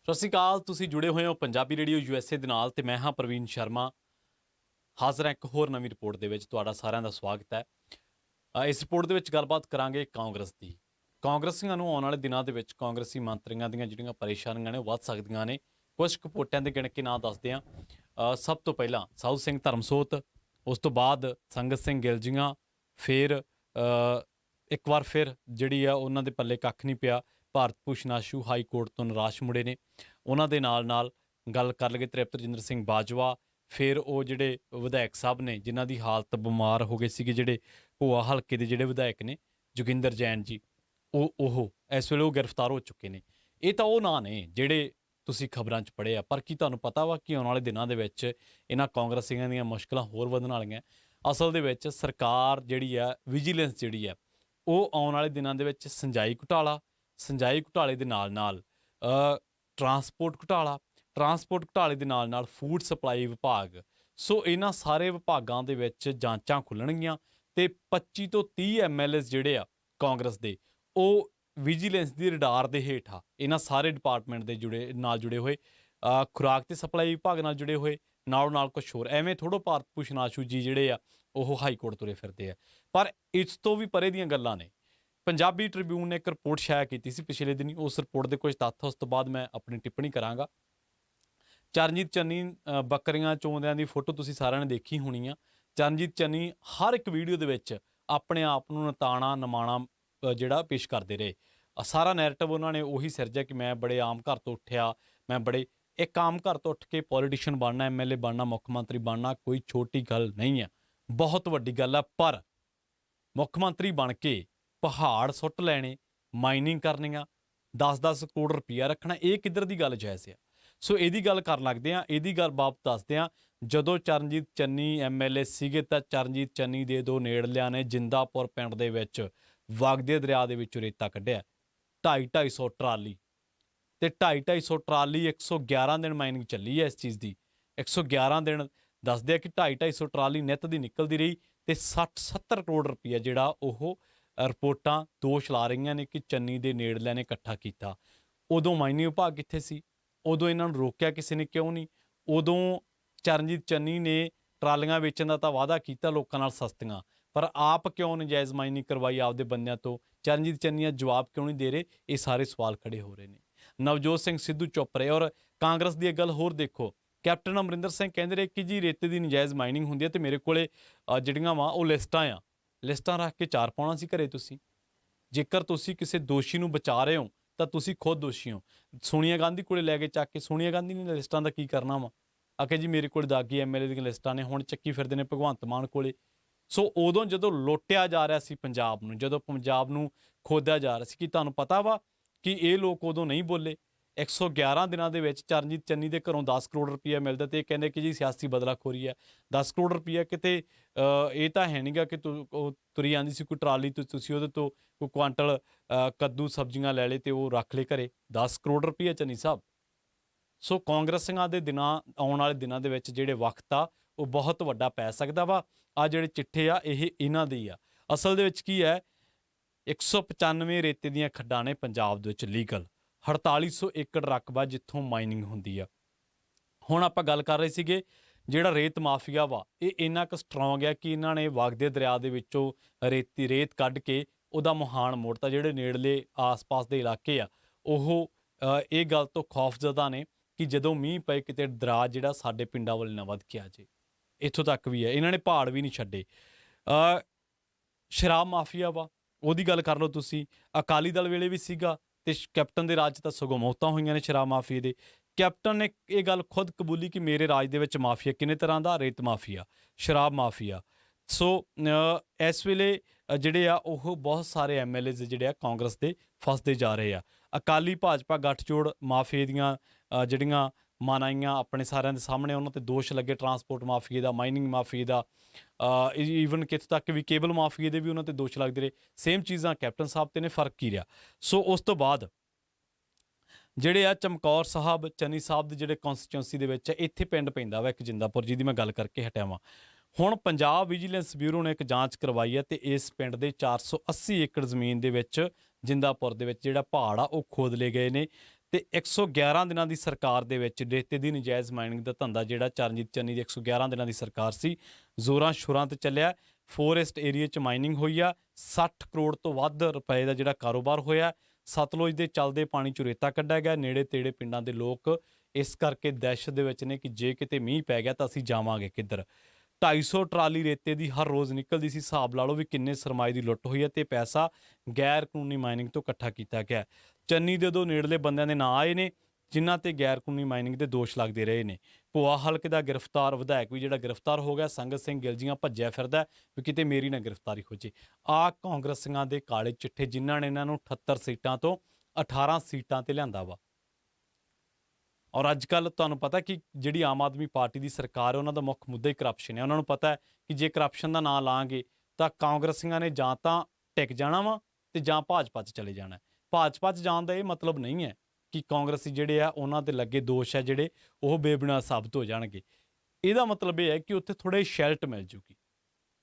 ਸਤਿ ਸ਼੍ਰੀ ਅਕਾਲ। ਤੁਸੀਂ ਜੁੜੇ ਹੋਏ ਹੋ ਪੰਜਾਬੀ ਰੇਡੀਓ USA ਦੇ ਨਾਲ ਤੇ ਮੈਂ ਹਾਂ ਪ੍ਰਵੀਨ ਸ਼ਰਮਾ। ਹਾਜ਼ਰ ਹਾਂ ਇੱਕ ਹੋਰ ਨਵੀਂ ਰਿਪੋਰਟ ਦੇ ਵਿੱਚ। ਤੁਹਾਡਾ ਸਾਰਿਆਂ ਦਾ ਸਵਾਗਤ ਹੈ। ਇਸ ਰਿਪੋਰਟ ਦੇ ਵਿੱਚ ਗੱਲਬਾਤ ਕਰਾਂਗੇ ਕਾਂਗਰਸ ਦੀ। ਕਾਂਗਰਸੀਆਂ ਨੂੰ ਆਉਣ ਵਾਲੇ ਦਿਨਾਂ ਦੇ ਵਿੱਚ ਕਾਂਗਰਸੀ ਮੰਤਰੀਆਂ ਦੀਆਂ ਜਿਹੜੀਆਂ ਪਰੇਸ਼ਾਨੀਆਂ ਨੇ ਉਹ ਵੱਧ ਸਕਦੀਆਂ ਨੇ। ਕੁਝ ਕੁ ਪੋਟਿਆਂ ਦੇ ਗਿਣ ਕੇ ਨਾਂ ਦੱਸਦੇ ਹਾਂ। ਸਭ ਤੋਂ ਪਹਿਲਾਂ ਸਾਊ ਸਿੰਘ ਧਰਮਸੋਤ, ਉਸ ਤੋਂ ਬਾਅਦ ਸੰਗਤ ਸਿੰਘ ਗਿਲਜੀਆਂ, ਫਿਰ ਇੱਕ ਵਾਰ ਫਿਰ ਜਿਹੜੀ ਆ ਉਹਨਾਂ ਦੇ ਪੱਲੇ ਕੱਖ ਨਹੀਂ ਪਿਆ। ਭਾਰਤ ਭੂਸ਼ਣ ਆਸ਼ੂ ਹਾਈ ਕੋਰਟ ਤੋਂ ਨਿਰਾਸ਼ ਮੁੜੇ ਨੇ। ਉਹਨਾਂ ਦੇ ਨਾਲ ਗੱਲ ਕਰ ਲਈਏ ਤ੍ਰਿਪਤ ਰਜਿੰਦਰ ਸਿੰਘ ਬਾਜਵਾ, ਫਿਰ ਉਹ ਜਿਹੜੇ ਵਿਧਾਇਕ ਸਾਹਿਬ ਨੇ ਜਿਨ੍ਹਾਂ ਦੀ ਹਾਲਤ ਬਿਮਾਰ ਹੋ ਗਏ ਸੀਗੇ, ਜਿਹੜੇ ਭੋਆ ਹਲਕੇ ਦੇ ਜਿਹੜੇ ਵਿਧਾਇਕ ਨੇ ਜੋਗਿੰਦਰ ਜੈਨ ਜੀ, ਉਹ ਇਸ ਵੇਲੇ ਉਹ ਗ੍ਰਿਫਤਾਰ ਹੋ ਚੁੱਕੇ ਨੇ। ਇਹ ਤਾਂ ਉਹ ਨਾਂ ਨੇ ਜਿਹੜੇ ਤੁਸੀਂ ਖਬਰਾਂ 'ਚ ਪੜ੍ਹੇ ਆ, ਪਰ ਕੀ ਤੁਹਾਨੂੰ ਪਤਾ ਵਾ ਕਿ ਆਉਣ ਵਾਲੇ ਦਿਨਾਂ ਦੇ ਵਿੱਚ ਇਹਨਾਂ ਕਾਂਗਰਸੀਆਂ ਦੀਆਂ ਮੁਸ਼ਕਲਾਂ ਹੋਰ ਵਧਣ ਵਾਲੀਆਂ। ਅਸਲ ਦੇ ਵਿੱਚ ਸਰਕਾਰ ਜਿਹੜੀ ਆ, ਵਿਜੀਲੈਂਸ ਜਿਹੜੀ ਆ, ਉਹ ਆਉਣ ਵਾਲੇ ਦਿਨਾਂ ਦੇ ਵਿੱਚ ਸਿੰਜਾਈ ਘੁਟਾਲੇ ਦੇ ਨਾਲ ਟਰਾਂਸਪੋਰਟ ਘੁਟਾਲੇ ਦੇ ਨਾਲ ਫੂਡ ਸਪਲਾਈ ਵਿਭਾਗ, ਸੋ ਇਹਨਾਂ ਸਾਰੇ ਵਿਭਾਗਾਂ ਦੇ ਵਿੱਚ ਜਾਂਚਾਂ ਖੁੱਲ੍ਹਣਗੀਆਂ ਤੇ 25 ਤੋਂ 30 MLAs ਜਿਹੜੇ ਆ ਕਾਂਗਰਸ ਦੇ, ਉਹ ਵਿਜੀਲੈਂਸ ਦੀ ਰਡਾਰ ਦੇ ਹੇਠ ਆ। ਇਹਨਾਂ ਸਾਰੇ ਡਿਪਾਰਟਮੈਂਟ ਦੇ ਜੁੜੇ ਹੋਏ, ਖੁਰਾਕ ਤੇ ਸਪਲਾਈ ਵਿਭਾਗ ਨਾਲ ਜੁੜੇ ਹੋਏ, ਨਾਲ ਕੁਛ ਹੋਰ। ਐਵੇਂ ਥੋੜ੍ਹਾ ਭਾਰਤ ਭੂਸ਼ਣ ਆਸ਼ੂ ਜੀ ਜਿਹੜੇ ਆ ਉਹ ਹਾਈ ਕੋਰਟ ਤੁਰੇ ਫਿਰਦੇ ਆ, ਪਰ ਇਸ ਤੋਂ ਵੀ ਪਰੇ ਦੀਆਂ ਗੱਲਾਂ ਨੇ। ਪੰਜਾਬੀ ਟ੍ਰਿਬਿਊਨ ਨੇ ਇੱਕ ਰਿਪੋਰਟ ਸ਼ਾਇਆ ਕੀਤੀ ਸੀ ਪਿਛਲੇ ਦਿਨੀ। ਉਸ ਰਿਪੋਰਟ ਦੇ ਕੁਝ ਤੱਥ ਉਸ ਤੋਂ ਬਾਅਦ ਮੈਂ ਆਪਣੀ ਟਿੱਪਣੀ ਕਰਾਂਗਾ। ਚਰਨਜੀਤ ਚੰਨੀ ਬੱਕਰੀਆਂ ਚੋਂਦਿਆਂ ਦੀ ਫੋਟੋ ਤੁਸੀਂ ਸਾਰਿਆਂ ਨੇ ਦੇਖੀ ਹੋਣੀ ਆ। ਚਰਨਜੀਤ ਚੰਨੀ ਹਰ ਇੱਕ ਵੀਡੀਓ ਦੇ ਵਿੱਚ ਆਪਣੇ ਆਪ ਨੂੰ ਨਮਾਣਾ ਜਿਹੜਾ ਪੇਸ਼ ਕਰਦੇ ਰਹੇ। ਸਾਰਾ ਨੈਰੇਟਿਵ ਉਹਨਾਂ ਨੇ ਉਹੀ ਸਿਰਜਿਆ ਕਿ ਮੈਂ ਬੜੇ ਆਮ ਘਰ ਤੋਂ ਉੱਠਿਆ, ਇੱਕ ਆਮ ਘਰ ਤੋਂ ਉੱਠ ਕੇ ਪੋਲੀਟੀਸ਼ੀਅਨ ਬਣਨਾ, MLA ਬਣਨਾ, ਮੁੱਖ ਮੰਤਰੀ ਬਣਨਾ ਕੋਈ ਛੋਟੀ ਗੱਲ ਨਹੀਂ ਆ, ਬਹੁਤ ਵੱਡੀ ਗੱਲ ਆ। ਪਰ ਮੁੱਖ ਮੰਤਰੀ ਬਣ ਕੇ ਪਹਾੜ ਸੁੱਟ ਲੈਣੇ, ਮਾਈਨਿੰਗ ਕਰਨੀਆਂ, 10-10 ਕਰੋੜ ਰੁਪਈਆ ਰੱਖਣਾ, ਇਹ ਕਿੱਧਰ ਦੀ ਗੱਲ ਜਾਇਜ਼ ਆ। ਸੋ ਇਹਦੀ ਗੱਲ ਕਰਨ ਲੱਗਦੇ ਹਾਂ, ਇਹਦੀ ਗੱਲ ਬਾਬਤ ਦੱਸਦੇ ਹਾਂ। ਜਦੋਂ ਚਰਨਜੀਤ ਚੰਨੀ MLA ਸੀਗੇ ਤਾਂ ਚਰਨਜੀਤ ਚੰਨੀ ਦੇ ਦੋ ਨੇੜਲਿਆਂ ਨੇ ਜਿੰਦਾਪੁਰ ਪਿੰਡ ਦੇ ਵਿੱਚ ਵਗਦੇ ਦਰਿਆ ਦੇ ਵਿੱਚੋਂ ਰੇਤਾ ਕੱਢਿਆ 250 ਟਰਾਲੀ, ਤੇ 250 ਟਰਾਲੀ 111 ਦਿਨ ਮਾਈਨਿੰਗ ਚੱਲੀ ਹੈ ਇਸ ਚੀਜ਼ ਦੀ। 111 ਦਿਨ ਦੱਸਦੇ ਆ ਕਿ 250 ਟਰਾਲੀ ਨਿੱਤ ਦੀ ਨਿਕਲਦੀ ਰਹੀ ਤੇ 60-70 ਕਰੋੜ ਰੁਪਈਆ ਜਿਹੜਾ ਉਹ ਰਿਪੋਰਟਾਂ ਦੋਸ਼ ਲਾ ਰਹੀਆਂ ਨੇ ਕਿ ਚੰਨੀ ਦੇ ਨੇੜਲਿਆਂ ਨੇ ਇਕੱਠਾ ਕੀਤਾ। ਉਦੋਂ ਮਾਈਨਿੰਗ ਵਿਭਾਗ ਕਿੱਥੇ ਸੀ? ਉਦੋਂ ਇਹਨਾਂ ਨੂੰ ਰੋਕਿਆ ਕਿਸੇ ਨੇ ਕਿਉਂ ਨਹੀਂ? ਉਦੋਂ ਚਰਨਜੀਤ ਚੰਨੀ ਨੇ ਟਰਾਲੀਆਂ ਵੇਚਣ ਦਾ ਤਾਂ ਵਾਅਦਾ ਕੀਤਾ ਲੋਕਾਂ ਨਾਲ ਸਸਤੀਆਂ, ਪਰ ਆਪ ਕਿਉਂ ਨਜਾਇਜ਼ ਮਾਈਨਿੰਗ ਕਰਵਾਈ ਆਪਦੇ ਬੰਦਿਆਂ ਤੋਂ? ਚਰਨਜੀਤ ਚੰਨੀ ਜਵਾਬ ਕਿਉਂ ਨਹੀਂ ਦੇ ਰਹੇ? ਇਹ ਸਾਰੇ ਸਵਾਲ ਖੜੇ ਹੋ ਰਹੇ ਨੇ। ਨਵਜੋਤ ਸਿੰਘ ਸਿੱਧੂ ਚੁੱਪ ਰਹੇ। ਔਰ ਕਾਂਗਰਸ ਦੀ ਇਹ ਗੱਲ ਹੋਰ ਦੇਖੋ, ਕੈਪਟਨ ਅਮਰਿੰਦਰ ਸਿੰਘ ਕਹਿੰਦੇ ਰਹੇ ਕਿ ਜੀ ਰੇਤੇ ਦੀ ਨਜਾਇਜ਼ ਮਾਈਨਿੰਗ ਹੁੰਦੀ ਹੈ ਤੇ ਮੇਰੇ ਕੋਲੇ ਜਿਹੜੀਆਂ ਵਾ ਉਹ ਲਿਸਟਾਂ ਰੱਖ ਕੇ ਚਾਰ ਪਾਉਣਾ ਸੀ ਘਰੇ ਤੁਸੀਂ। ਜੇਕਰ ਤੁਸੀਂ ਕਿਸੇ ਦੋਸ਼ੀ ਨੂੰ ਬਚਾ ਰਹੇ ਹੋ ਤਾਂ ਤੁਸੀਂ ਖੁਦ ਦੋਸ਼ੀ ਹੋ। ਸੋਨੀਆ ਗਾਂਧੀ ਕੋਲੇ ਲੈ ਕੇ ਚੱਕ ਕੇ, ਸੋਨੀਆ ਗਾਂਧੀ ਨੇ ਲਿਸਟਾਂ ਦਾ ਕੀ ਕਰਨਾ ਵਾ? ਆਖੇ ਜੀ ਮੇਰੇ ਕੋਲ ਦਾਗੀ MLA ਦੀਆਂ ਲਿਸਟਾਂ ਨੇ, ਹੁਣ ਚੱਕੀ ਫਿਰਦੇ ਨੇ ਭਗਵੰਤ ਮਾਨ ਕੋਲੇ। ਸੋ ਉਦੋਂ ਜਦੋਂ ਲੁੱਟਿਆ ਜਾ ਰਿਹਾ ਸੀ ਪੰਜਾਬ ਨੂੰ, ਜਦੋਂ ਪੰਜਾਬ ਨੂੰ ਖੋਦਿਆ ਜਾ ਰਿਹਾ ਸੀ, ਕਿ ਤੁਹਾਨੂੰ ਪਤਾ ਵਾ ਕਿ ਇਹ ਲੋਕ ਉਦੋਂ ਨਹੀਂ ਬੋਲੇ। 111 ਦਿਨਾਂ ਦੇ ਵਿੱਚ ਚਰਨਜੀਤ ਚੰਨੀ ਦੇ ਘਰੋਂ 10 ਕਰੋੜ ਰੁਪਈਆ ਮਿਲਦਾ ਤੇ ਇਹ ਕਹਿੰਦੇ ਕਿ ਜੀ ਸਿਆਸੀ ਬਦਲਾਖੋਰੀ ਹੈ। 10 ਕਰੋੜ ਰੁਪਈਆ ਕਿਤੇ ਇਹ ਤਾਂ ਹੈ ਨਹੀਂ ਗਾ ਕਿ ਤੁਰੀ ਜਾਂਦੀ ਸੀ ਕੋਈ ਟਰਾਲੀ ਤੋਂ, ਤੁਸੀਂ ਉਹਦੇ ਤੋਂ ਕੋਈ ਕੁਆਂਟਲ ਕੱਦੂ ਸਬਜ਼ੀਆਂ ਲੈ ਲਏ ਤੇ ਉਹ ਰੱਖ ਲਏ ਘਰੇ। 10 ਕਰੋੜ ਰੁਪਈਆ ਚੰਨੀ ਸਾਹਿਬ। ਸੋ ਕਾਂਗਰਸੀਆਂ ਦੇ ਆਉਣ ਵਾਲੇ ਦਿਨਾਂ ਦੇ ਵਿੱਚ ਜਿਹੜੇ ਵਕਤ ਆ ਉਹ ਬਹੁਤ ਵੱਡਾ ਪੈ ਸਕਦਾ ਵਾ। ਆ ਜਿਹੜੇ ਚਿੱਠੇ ਆ ਇਹ ਇਹਨਾਂ ਦੇ ਹੀ ਆ। ਅਸਲ ਦੇ ਵਿੱਚ ਕੀ ਹੈ, 195 ਰੇਤੇ ਦੀਆਂ ਖੱਡਾਂ ਨੇ ਪੰਜਾਬ ਦੇ ਵਿੱਚ ਲੀਗਲ, 4800 ਏਕੜ ਰਕਬਾ ਜਿੱਥੋਂ ਮਾਈਨਿੰਗ ਹੁੰਦੀ ਆ। ਹੁਣ ਆਪਾਂ ਗੱਲ ਕਰ ਰਹੇ ਸੀਗੇ ਜਿਹੜਾ ਰੇਤ ਮਾਫੀਆ ਵਾ, ਇਹ ਇੰਨਾ ਕੁ ਸਟਰੋਂਗ ਹੈ ਕਿ ਇਹਨਾਂ ਨੇ ਵਗਦੇ ਦਰਿਆ ਦੇ ਵਿੱਚੋਂ ਰੇਤ ਕੱਢ ਕੇ ਉਹਦਾ ਮੁਹਾਨ ਮੋੜਤਾ। ਜਿਹੜੇ ਨੇੜਲੇ ਆਸ-ਪਾਸ ਦੇ ਇਲਾਕੇ ਆ ਉਹ ਇਹ ਗੱਲ ਤੋਂ ਖੌਫਜ਼ਦਾ ਨੇ ਕਿ ਜਦੋਂ ਮੀਂਹ ਪਏ ਕਿਤੇ ਦਰਿਆ ਜਿਹੜਾ ਸਾਡੇ ਪਿੰਡਾਂ ਵੱਲ ਨਾ ਵੱਧ ਕੇ ਆ ਜੇ। ਇੱਥੋਂ ਤੱਕ ਵੀ ਹੈ, ਇਹਨਾਂ ਨੇ ਪਹਾੜ ਵੀ ਨਹੀਂ ਛੱਡੇ। ਸ਼ਰਾਬ ਮਾਫੀਆ ਵਾ, ਉਹਦੀ ਗੱਲ ਕਰ ਲਓ ਤੁਸੀਂ। ਅਕਾਲੀ ਦਲ ਵੇਲੇ ਵੀ ਸੀਗਾ ਤੇ ਕੈਪਟਨ ਦੇ ਰਾਜ 'ਚ ਤਾਂ ਸਗੋਂ ਮੌਤਾਂ ਹੋਈਆਂ ਨੇ ਸ਼ਰਾਬ ਮਾਫੀਏ ਦੇ। ਕੈਪਟਨ ਨੇ ਇਹ ਗੱਲ ਖੁਦ ਕਬੂਲੀ ਕਿ ਮੇਰੇ ਰਾਜ ਦੇ ਵਿੱਚ ਮਾਫੀਆ ਕਿੰਨੇ ਤਰ੍ਹਾਂ ਦਾ, ਰੇਤ ਮਾਫੀਆ, ਸ਼ਰਾਬ ਮਾਫੀਆ। ਸੋ ਇਸ ਵੇਲੇ ਜਿਹੜੇ ਆ ਉਹ ਬਹੁਤ ਸਾਰੇ MLAs ਜਿਹੜੇ ਆ ਕਾਂਗਰਸ ਦੇ ਫਸਦੇ ਜਾ ਰਹੇ ਆ। ਅਕਾਲੀ ਭਾਜਪਾ ਗੱਠਜੋੜ ਮਾਫੀਏ ਦੀਆਂ ਜਿਹੜੀਆਂ ਮਨਾਈਆਂ ਆਪਣੇ ਸਾਰਿਆਂ ਦੇ ਸਾਹਮਣੇ, ਉਹਨਾਂ 'ਤੇ ਦੋਸ਼ ਲੱਗੇ ਟਰਾਂਸਪੋਰਟ ਮਾਫੀਏ ਦਾ, ਮਾਈਨਿੰਗ ਮਾਫੀਏ ਦਾ, ਈਵਨ ਕਿੱਥੋਂ ਤੱਕ ਵੀ ਕੇਬਲ ਮਾਫੀਏ ਦੇ ਵੀ ਉਹਨਾਂ 'ਤੇ ਦੋਸ਼ ਲੱਗਦੇ ਰਹੇ। ਸੇਮ ਚੀਜ਼ਾਂ ਕੈਪਟਨ ਸਾਹਿਬ 'ਤੇ ਨੇ, ਫਰਕ ਕੀ ਰਿਹਾ? ਸੋ ਉਸ ਤੋਂ ਬਾਅਦ ਜਿਹੜੇ ਆ ਚਮਕੌਰ ਸਾਹਿਬ, ਚੰਨੀ ਸਾਹਿਬ ਦੇ ਜਿਹੜੇ ਕੌਂਸਟੀਚੁਐਂਸੀ ਦੇ ਵਿੱਚ ਇੱਥੇ ਪਿੰਡ ਪੈਂਦਾ ਵਾ ਇੱਕ ਜਿੰਦਾਪੁਰ, ਜਿਹਦੀ ਮੈਂ ਗੱਲ ਕਰਕੇ ਹਟਿਆ ਵਾਂ। ਹੁਣ ਪੰਜਾਬ ਵਿਜੀਲੈਂਸ ਬਿਊਰੋ ਨੇ ਇੱਕ ਜਾਂਚ ਕਰਵਾਈ ਹੈ ਤੇ ਇਸ ਪਿੰਡ ਦੇ 480 ਏਕੜ ਜ਼ਮੀਨ ਦੇ ਵਿੱਚ, ਜਿੰਦਾਪੁਰ ਦੇ ਵਿੱਚ ਜਿਹੜਾ ਪਹਾੜ ਆ ਉਹ ਖੋਦ ਲਏ ਗਏ ਨੇ ਤੇ 111 ਦਿਨਾਂ ਦੀ ਸਰਕਾਰ ਦੇ ਵਿੱਚ ਰੇਤੇ ਦੀ ਨਜਾਇਜ਼ ਮਾਈਨਿੰਗ ਦਾ ਧੰਦਾ ਜਿਹੜਾ ਚਰਨਜੀਤ ਚੰਨੀ ਦੀ 111 ਦਿਨਾਂ ਦੀ ਸਰਕਾਰ ਸੀ, ਜ਼ੋਰਾਂ ਸ਼ੋਰਾਂ ਤੇ ਚੱਲਿਆ। ਫੋਰੈਸਟ ਏਰੀਆ 'ਚ ਮਾਈਨਿੰਗ ਹੋਈ ਆ, 60 ਕਰੋੜ ਤੋਂ ਵੱਧ ਰੁਪਏ ਦਾ ਜਿਹੜਾ ਕਾਰੋਬਾਰ ਹੋਇਆ। ਸਤਲੁਜ ਦੇ ਚੱਲਦੇ ਪਾਣੀ 'ਚੋਂ ਰੇਤਾ ਕੱਢਿਆ ਗਿਆ। ਨੇੜੇ ਤੇੜੇ ਪਿੰਡਾਂ ਦੇ ਲੋਕ ਇਸ ਕਰਕੇ ਦਹਿਸ਼ਤ ਦੇ ਵਿੱਚ ਨੇ ਕਿ ਜੇ ਕਿਤੇ ਮੀਂਹ ਪੈ ਗਿਆ ਤਾਂ ਅਸੀਂ ਜਾਵਾਂਗੇ ਕਿੱਧਰ। 250 ਟਰਾਲੀ ਰੇਤੇ ਦੀ ਹਰ ਰੋਜ਼ ਨਿਕਲਦੀ ਸੀ। ਹਿਸਾਬ ਲਾ ਲਓ ਵੀ ਕਿੰਨੇ ਸਰਮਾਏ ਦੀ ਲੁੱਟ ਹੋਈ ਹੈ ਤੇ ਪੈਸਾ ਗੈਰ ਕਾਨੂੰਨੀ ਮਾਈਨਿੰਗ ਤੋਂ ਇਕੱਠਾ ਕੀਤਾ ਗਿਆ। ਚੰਨੀ ਦੇ ਦੋ ਨੇੜਲੇ ਬੰਦਿਆਂ ਦੇ ਨਾਂ ਆਏ ਨੇ ਜਿਨ੍ਹਾਂ ਤੇ ਗੈਰ ਕਾਨੂੰਨੀ ਮਾਈਨਿੰਗ ਦੇ ਦੋਸ਼ ਲੱਗਦੇ ਰਹੇ ਨੇ। ਭੋਆ ਹਲਕੇ ਦਾ ਗ੍ਰਿਫਤਾਰ ਵਿਧਾਇਕ ਵੀ ਜਿਹੜਾ ਗ੍ਰਿਫਤਾਰ ਹੋ ਗਿਆ। ਸੰਗਤ ਸਿੰਘ ਗਿਲਜੀਆਂ ਭੱਜਿਆ ਫਿਰਦਾ ਵੀ ਕਿਤੇ ਮੇਰੀ ਨਾ ਗ੍ਰਿਫਤਾਰੀ ਹੋ ਜੇ। ਆਹ ਕਾਂਗਰਸੀਆਂ ਦੇ ਕਾਲੇ ਚਿੱਠੇ ਜਿਨ੍ਹਾਂ ਨੇ ਇਹਨਾਂ ਨੂੰ 78 ਸੀਟਾਂ ਤੋਂ 18 ਸੀਟਾਂ ਤੇ ਲਿਆਂਦਾ ਵਾ। ਔਰ ਅੱਜ ਕੱਲ੍ਹ ਤੁਹਾਨੂੰ ਪਤਾ ਕਿ ਜਿਹੜੀ ਆਮ ਆਦਮੀ ਪਾਰਟੀ ਦੀ ਸਰਕਾਰ ਹੈ ਉਹਨਾਂ ਦਾ ਮੁੱਖ ਮੁੱਦਾ ਹੀ ਕਰਪਸ਼ਨ ਹੈ। ਉਹਨਾਂ ਨੂੰ ਪਤਾ ਹੈ ਕਿ ਜੇ ਕਰਪਸ਼ਨ ਦਾ ਨਾਂ ਲਾਂਗੇ ਤਾਂ ਕਾਂਗਰਸੀਆਂ ਨੇ ਜਾਂ ਤਾਂ ਟਿਕ ਜਾਣਾ ਵਾ ਤੇ ਜਾਂ ਭਾਜਪਾ 'ਚ ਚਲੇ ਜਾਣਾ। ਭਾਜਪਾ 'ਚ ਜਾਣ ਦਾ ਇਹ ਮਤਲਬ ਨਹੀਂ ਹੈ ਕਿ ਕਾਂਗਰਸੀ ਜਿਹੜੇ ਆ ਉਹਨਾਂ ਦੇ ਲੱਗੇ ਦੋਸ਼ ਹੈ ਜਿਹੜੇ ਉਹ ਬੇਬੁਨਿਆਦ ਸਾਬਤ ਹੋ ਜਾਣਗੇ। ਇਹਦਾ ਮਤਲਬ ਇਹ ਹੈ ਕਿ ਉੱਥੇ ਥੋੜ੍ਹੇ ਸ਼ੈਲਟ ਮਿਲ ਜੂਗੀ।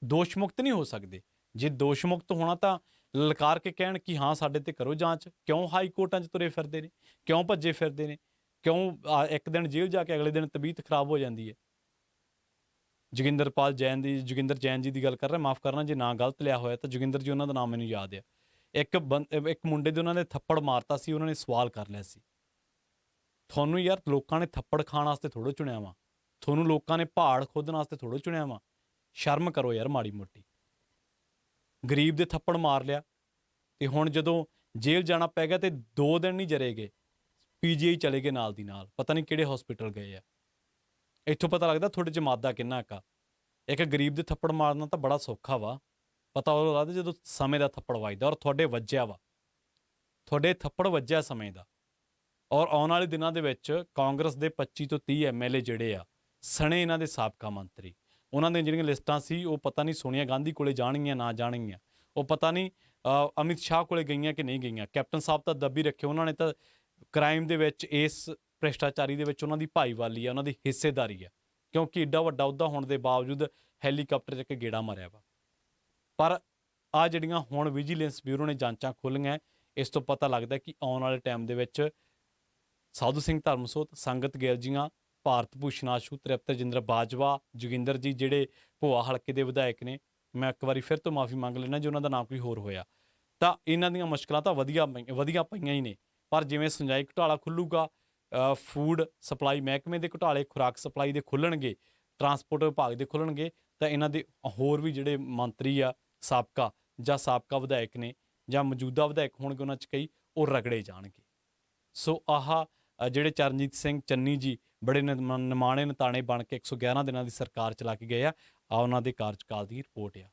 ਦੋਸ਼ ਮੁਕਤ ਨਹੀਂ ਹੋ ਸਕਦੇ। ਜੇ ਦੋਸ਼ ਮੁਕਤ ਹੋਣਾ ਤਾਂ ਲਲਕਾਰ ਕੇ ਕਹਿਣ ਕਿ ਹਾਂ ਸਾਡੇ ਤੇ ਕਰੋ ਜਾਂਚ। ਕਿਉਂ ਹਾਈ ਕੋਰਟਾਂ 'ਚ ਤੁਰੇ ਫਿਰਦੇ ਨੇ, ਕਿਉਂ ਭੱਜੇ ਫਿਰਦੇ ਨੇ, ਕਿਉਂ ਇੱਕ ਦਿਨ ਜੇਲ੍ਹ ਜਾ ਕੇ ਅਗਲੇ ਦਿਨ ਤਬੀਅਤ ਖਰਾਬ ਹੋ ਜਾਂਦੀ ਹੈ। ਜੋਗਿੰਦਰ ਜੈਨ ਜੀ ਦੀ ਗੱਲ ਕਰ ਰਿਹਾ, ਮਾਫ਼ ਕਰਨਾ ਜੇ ਨਾਂ ਗਲਤ ਲਿਆ ਹੋਇਆ ਤਾਂ ਜੋਗਿੰਦਰ ਜੀ ਉਹਨਾਂ ਦਾ ਨਾਮ ਮੈਨੂੰ ਯਾਦ ਆ। ਇੱਕ ਮੁੰਡੇ ਦੇ ਉਹਨਾਂ ਨੇ ਥੱਪੜ ਮਾਰਤਾ ਸੀ, ਉਹਨਾਂ ਨੇ ਸਵਾਲ ਕਰ ਲਿਆ ਸੀ ਤੁਹਾਨੂੰ ਯਾਰ ਲੋਕਾਂ ਨੇ ਥੱਪੜ ਖਾਣ ਵਾਸਤੇ ਥੋੜ੍ਹਾ ਚੁਣਿਆ ਵਾ, ਤੁਹਾਨੂੰ ਲੋਕਾਂ ਨੇ ਪਹਾੜ ਖੋਦਣ ਵਾਸਤੇ ਥੋੜ੍ਹਾ ਚੁਣਿਆ ਵਾ। ਸ਼ਰਮ ਕਰੋ ਯਾਰ ਮਾੜੀ ਮੋਟੀ। ਗਰੀਬ ਦੇ ਥੱਪੜ ਮਾਰ ਲਿਆ ਤੇ ਹੁਣ ਜਦੋਂ ਜੇਲ੍ਹ ਜਾਣਾ ਪੈ ਗਿਆ ਤੇ 2 ਦਿਨ ਨਹੀਂ ਜਰੇ ਗਏ, PGI ਚਲੇ ਗਏ ਨਾਲ ਦੀ ਨਾਲ, ਪਤਾ ਨਹੀਂ ਕਿਹੜੇ ਹਸਪੀਟਲ ਗਏ ਆ। ਇੱਥੋਂ ਪਤਾ ਲੱਗਦਾ ਤੁਹਾਡੇ 'ਚ ਮਾਦਾ ਕਿੰਨਾ ਕਾ। ਇੱਕ ਗਰੀਬ ਦੇ ਥੱਪੜ ਮਾਰਨਾ ਤਾਂ ਬੜਾ ਸੌਖਾ ਵਾ, ਪਤਾ ਉਹ ਲੱਗਦਾ ਜਦੋਂ ਸਮੇਂ ਦਾ ਥੱਪੜ ਵੱਜਦਾ। ਔਰ ਤੁਹਾਡੇ ਵੱਜਿਆ ਵਾ, ਤੁਹਾਡੇ ਥੱਪੜ ਵੱਜਿਆ ਸਮੇਂ ਦਾ। ਔਰ ਆਉਣ ਵਾਲੇ ਦਿਨਾਂ ਦੇ ਵਿੱਚ ਕਾਂਗਰਸ ਦੇ 25 ਤੋਂ 30 MLA ਜਿਹੜੇ ਆ ਸਣੇ ਇਹਨਾਂ ਦੇ ਸਾਬਕਾ ਮੰਤਰੀ, ਉਹਨਾਂ ਦੀਆਂ ਜਿਹੜੀਆਂ ਲਿਸਟਾਂ ਸੀ ਉਹ ਪਤਾ ਨਹੀਂ ਸੋਨੀਆ ਗਾਂਧੀ ਕੋਲੇ ਜਾਣਗੀਆਂ ਨਾ ਜਾਣਗੀਆਂ, ਉਹ ਪਤਾ ਨਹੀਂ ਅਮਿਤ ਸ਼ਾਹ ਕੋਲੇ ਗਈਆਂ ਕਿ ਨਹੀਂ ਗਈਆਂ। ਕੈਪਟਨ ਸਾਹਿਬ ਤਾਂ ਦੱਬੀ ਰੱਖੇ, ਉਹਨਾਂ ਨੇ ਤਾਂ ਕ੍ਰਾਈਮ ਦੇ ਵਿੱਚ, ਇਸ ਭ੍ਰਿਸ਼ਟਾਚਾਰੀ ਦੇ ਵਿੱਚ ਉਹਨਾਂ ਦੀ ਭਾਈਵਾਲੀ ਆ, ਉਹਨਾਂ ਦੀ ਹਿੱਸੇਦਾਰੀ ਆ, ਕਿਉਂਕਿ ਏਡਾ ਵੱਡਾ ਅਹੁਦਾ ਹੋਣ ਦੇ ਬਾਵਜੂਦ ਹੈਲੀਕਾਪਟਰ 'ਚ ਇੱਕ ਗੇੜਾ ਮਾਰਿਆ ਵਾ। ਪਰ ਆਹ ਜਿਹੜੀਆਂ ਹੁਣ ਵਿਜੀਲੈਂਸ ਬਿਊਰੋ ਨੇ ਜਾਂਚਾਂ ਖੋਲ੍ਹੀਆਂ, ਇਸ ਤੋਂ ਪਤਾ ਲੱਗਦਾ ਕਿ ਆਉਣ ਵਾਲੇ ਟਾਈਮ ਦੇ ਵਿੱਚ ਸਾਧੂ ਸਿੰਘ ਧਰਮਸੋਤ, ਸੰਗਤ ਗਿਲਜੀਆਂ, ਭਾਰਤ ਭੂਸ਼ਣ ਆਸ਼ੂ, ਤ੍ਰਿਪਤ ਬਾਜਵਾ, ਜੋਗਿੰਦਰ ਜੀ ਜਿਹੜੇ ਭੋਆ ਹਲਕੇ ਦੇ ਵਿਧਾਇਕ ਨੇ, ਮੈਂ ਇੱਕ ਵਾਰੀ ਫਿਰ ਤੋਂ ਮਾਫੀ ਮੰਗ ਲੈਣਾ ਜੇ ਉਹਨਾਂ ਦਾ ਨਾਮ ਕੋਈ ਹੋਰ ਹੋਇਆ ਤਾਂ ਇਹਨਾਂ ਦੀਆਂ ਮੁਸ਼ਕਲਾਂ ਤਾਂ ਵਧੀਆ ਪਈਆਂ ਹੀ ਨੇ। ਪਰ ਜਿਵੇਂ ਸਿੰਜਾਈ ਘੁਟਾਲਾ ਖੁੱਲੂਗਾ, ਫੂਡ ਸਪਲਾਈ ਮਹਿਕਮੇ ਦੇ ਘੁਟਾਲੇ, ਖੁਰਾਕ ਸਪਲਾਈ ਦੇ ਖੁੱਲ੍ਹਣਗੇ, ਟਰਾਂਸਪੋਰਟ ਵਿਭਾਗ ਦੇ ਖੁੱਲ੍ਹਣਗੇ ਤਾਂ ਇਹਨਾਂ ਦੇ ਹੋਰ ਵੀ ਜਿਹੜੇ ਮੰਤਰੀ ਆ ਸਾਬਕਾ ਵਿਧਾਇਕ ਨੇ ਜਾਂ ਮੌਜੂਦਾ ਵਿਧਾਇਕ ਹੋਣਗੇ ਉਹਨਾਂ 'ਚ ਕਈ ਉਹ ਰਗੜੇ ਜਾਣਗੇ। ਸੋ ਜਿਹੜੇ ਚਰਨਜੀਤ ਸਿੰਘ ਚੰਨੀ ਜੀ ਬੜੇ ਨਿਮਾਣੇ ਨਤਾਣੇ ਬਣ ਕੇ 111 ਦਿਨਾਂ ਦੀ ਸਰਕਾਰ ਚਲਾ ਕੇ ਗਏ ਆ, ਉਹਨਾਂ ਦੇ ਕਾਰਜਕਾਲ ਦੀ ਰਿਪੋਰਟ ਆ।